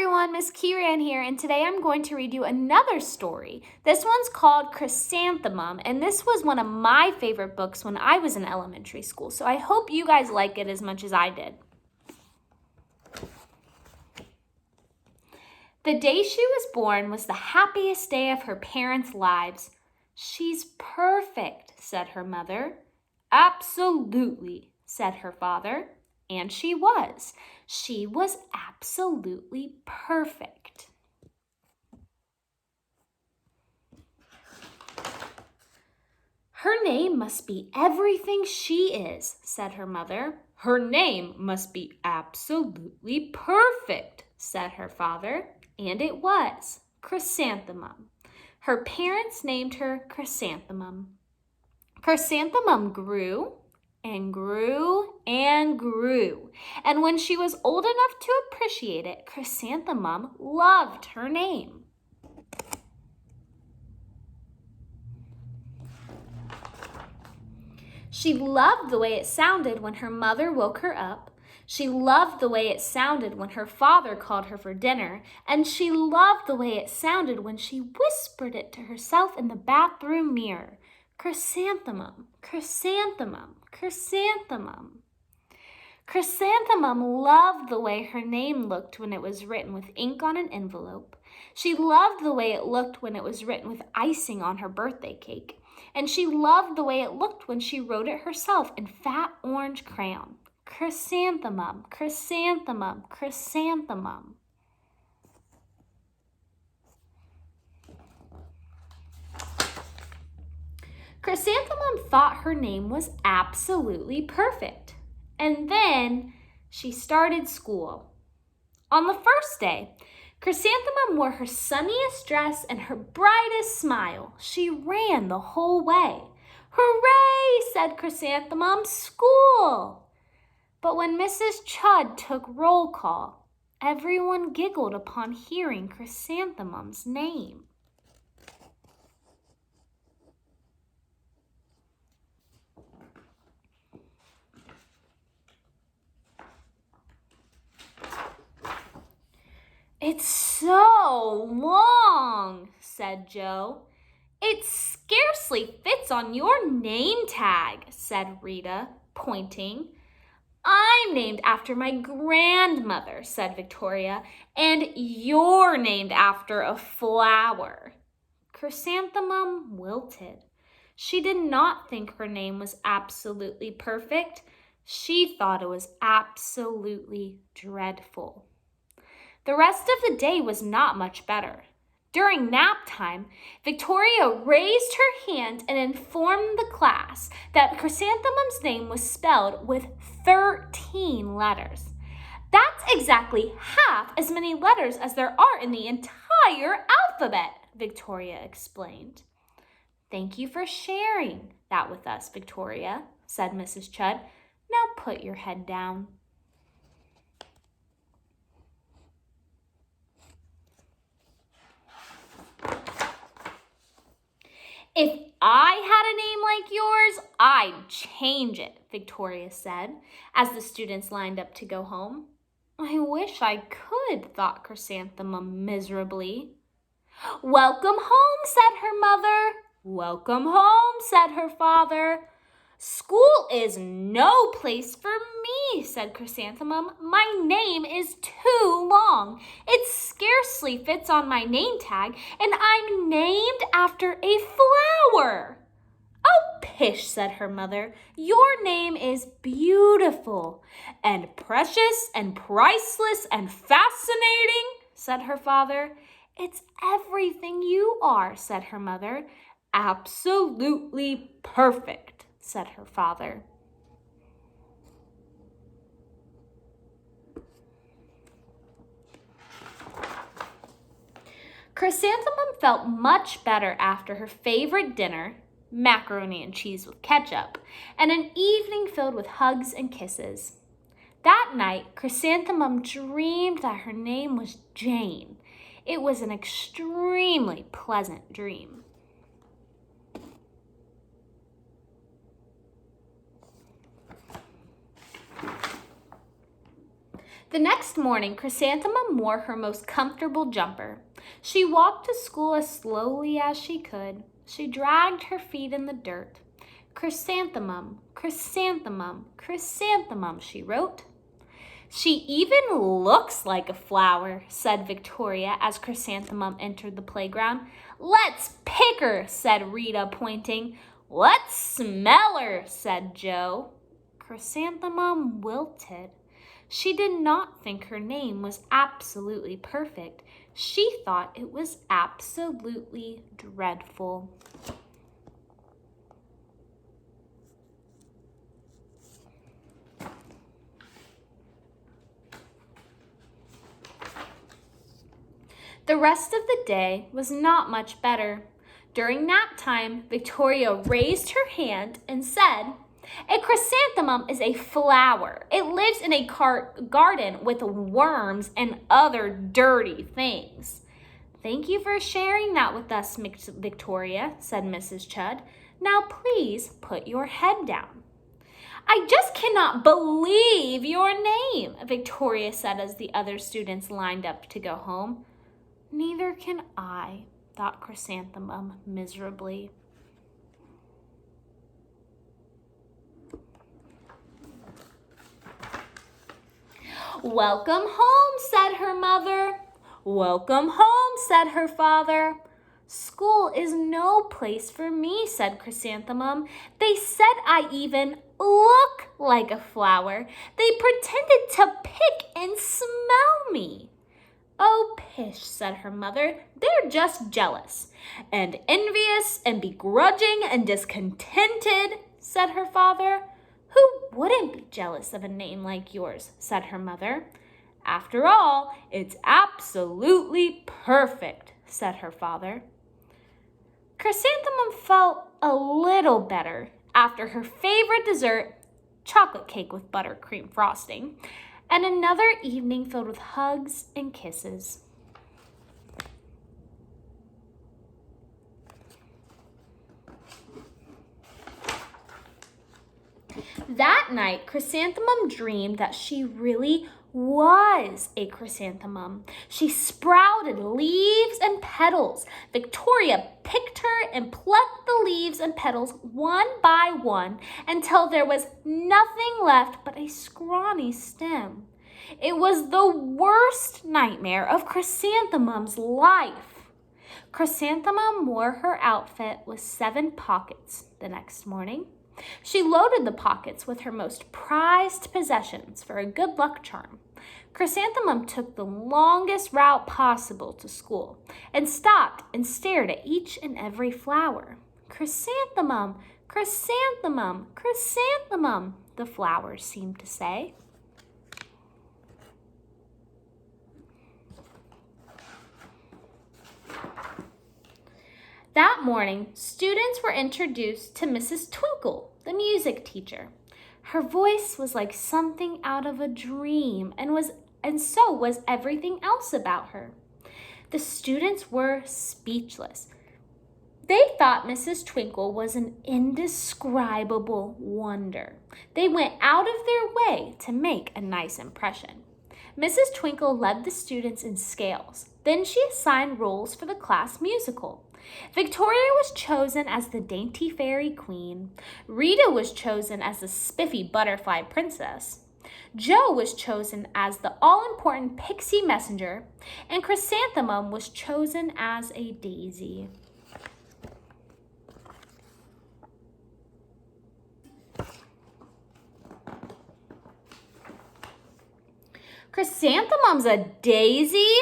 everyone, Ms Keeran here, and today I'm going to read you another story. This one's called Chrysanthemum, and this was one of my favorite books when I was in elementary school, so I hope you guys like it as much as I did. The day she was born was the happiest day of her parents' lives. "She's perfect," said her mother. "Absolutely," said her father. And she was. She was absolutely perfect. "Her name must be everything she is," said her mother. "Her name must be absolutely perfect," said her father. And it was Chrysanthemum. Her parents named her Chrysanthemum. Chrysanthemum grew and grew and grew. And when she was old enough to appreciate it, Chrysanthemum loved her name. She loved the way it sounded when her mother woke her up. She loved the way it sounded when her father called her for dinner. And she loved the way it sounded when she whispered it to herself in the bathroom mirror. Chrysanthemum, chrysanthemum, chrysanthemum. Chrysanthemum loved the way her name looked when it was written with ink on an envelope. She loved the way it looked when it was written with icing on her birthday cake. And she loved the way it looked when she wrote it herself in fat orange crayon. Chrysanthemum, chrysanthemum, chrysanthemum. Chrysanthemum thought her name was absolutely perfect. And then she started school. On the first day, Chrysanthemum wore her sunniest dress and her brightest smile. She ran the whole way. "Hooray!" said Chrysanthemum, "school!" But when Mrs. Chud took roll call, everyone giggled upon hearing Chrysanthemum's name. "It's so long," said Joe. "It scarcely fits on your name tag," said Rita, pointing. "I'm named after my grandmother," said Victoria, "and you're named after a flower." Chrysanthemum wilted. She did not think her name was absolutely perfect. She thought it was absolutely dreadful. The rest of the day was not much better. During nap time, Victoria raised her hand and informed the class that Chrysanthemum's name was spelled with 13 letters. "That's exactly half as many letters as there are in the entire alphabet," Victoria explained. "Thank you for sharing that with us, Victoria," said Mrs. Chud. "Now put your head down." "If I had a name like yours, I'd change it," Victoria said, as the students lined up to go home. "I wish I could," thought Chrysanthemum miserably. "Welcome home," said her mother. "Welcome home," said her father. "School is no place for me," said Chrysanthemum. "My name is too long. It scarcely fits on my name tag, and I'm named after a flower." "Oh, pish," said her mother. "Your name is beautiful and precious and priceless and fascinating," said her father. "It's everything you are," said her mother. "Absolutely perfect," said her father. Chrysanthemum felt much better after her favorite dinner, macaroni and cheese with ketchup, and an evening filled with hugs and kisses. That night, Chrysanthemum dreamed that her name was Jane. It was an extremely pleasant dream. The next morning, Chrysanthemum wore her most comfortable jumper. She walked to school as slowly as she could. She dragged her feet in the dirt. Chrysanthemum, chrysanthemum, chrysanthemum, she wrote. She even looks like a flower, said Victoria as Chrysanthemum entered the playground. Let's pick her, said Rita, pointing. Let's smell her, said Joe. Chrysanthemum wilted. She did not think her name was absolutely perfect. She thought it was absolutely dreadful. The rest of the day was not much better. During nap time, Victoria raised her hand and said, "A chrysanthemum is a flower. It lives in a garden with worms and other dirty things." "Thank you for sharing that with us, Victoria," said Mrs. Chudd. "Now please put your head down." "I just cannot believe your name," Victoria said as the other students lined up to go home. "Neither can I," thought Chrysanthemum miserably. "Welcome home," said her mother. "Welcome home," said her father. "School is no place for me," said Chrysanthemum. "They said I even look like a flower. They pretended to pick and smell me." "Oh, pish," said her mother. "They're just jealous." "And envious and begrudging and discontented," said her father. "Who wouldn't be jealous of a name like yours?" said her mother. "After all, it's absolutely perfect," said her father. Chrysanthemum felt a little better after her favorite dessert, chocolate cake with buttercream frosting, and another evening filled with hugs and kisses. That night, Chrysanthemum dreamed that she really was a chrysanthemum. She sprouted leaves and petals. Victoria picked her and plucked the leaves and petals one by one until there was nothing left but a scrawny stem. It was the worst nightmare of Chrysanthemum's life. Chrysanthemum wore her outfit with 7 pockets the next morning. She loaded the pockets with her most prized possessions for a good luck charm. Chrysanthemum took the longest route possible to school and stopped and stared at each and every flower. "Chrysanthemum, chrysanthemum, chrysanthemum," the flowers seemed to say. That morning, students were introduced to Mrs. Twinkle, the music teacher. Her voice was like something out of a dream, and so was everything else about her. The students were speechless. They thought Mrs. Twinkle was an indescribable wonder. They went out of their way to make a nice impression. Mrs. Twinkle led the students in scales. Then she assigned roles for the class musical. Victoria was chosen as the dainty fairy queen. Rita was chosen as the spiffy butterfly princess. Joe was chosen as the all-important pixie messenger, and Chrysanthemum was chosen as a daisy. "Chrysanthemum's a daisy?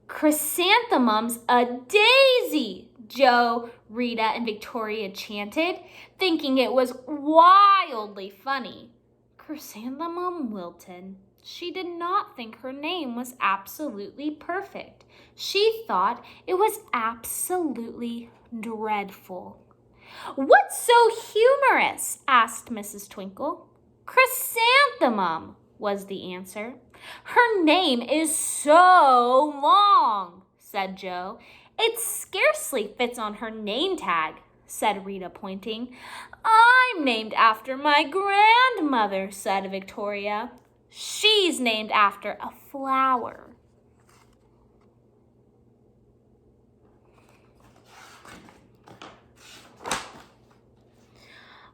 Chrysanthemum's a daisy!" Joe, Rita, and Victoria chanted, thinking it was wildly funny. Chrysanthemum wilted. She did not think her name was absolutely perfect. She thought it was absolutely dreadful. "What's so humorous?" asked Mrs. Twinkle. "Chrysanthemum," was the answer. "Her name is so long," said Joe. "It scarcely fits on her name tag," said Rita, pointing. "I'm named after my grandmother," said Victoria. She's named after a flower.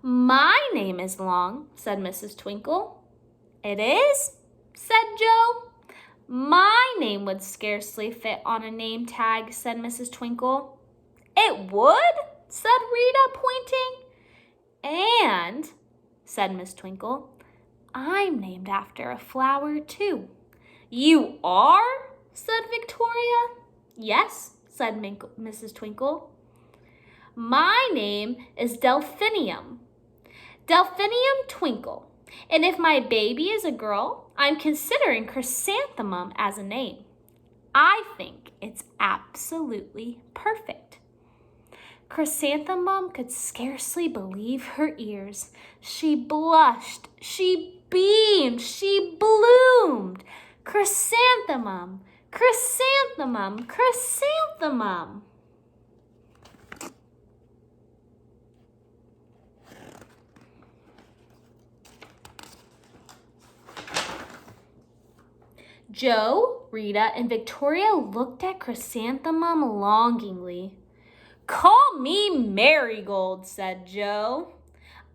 My name is long, said Mrs. Twinkle. It is, said Joe. My name would scarcely fit on a name tag, said Mrs. Twinkle. It would, said Rita, pointing. And, said Miss Twinkle, I'm named after a flower, too. You are? Said Victoria. Yes, said Mrs. Twinkle. My name is Delphinium. Delphinium Twinkle. And if my baby is a girl, I'm considering Chrysanthemum as a name. I think it's absolutely perfect. Chrysanthemum could scarcely believe her ears. She blushed, she beamed, she bloomed. Chrysanthemum, chrysanthemum, chrysanthemum. Joe, Rita, and Victoria looked at Chrysanthemum longingly. Call me Marigold, said Joe.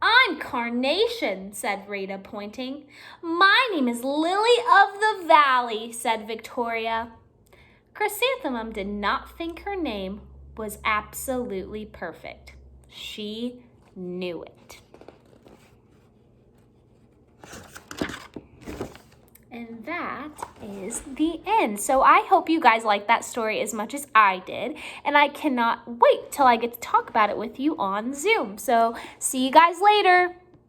I'm Carnation, said Rita, pointing. My name is Lily of the Valley, said Victoria. Chrysanthemum did not think her name was absolutely perfect. She knew it. And that is the end. So I hope you guys liked that story as much as I did. And I cannot wait till I get to talk about it with you on Zoom. So see you guys later.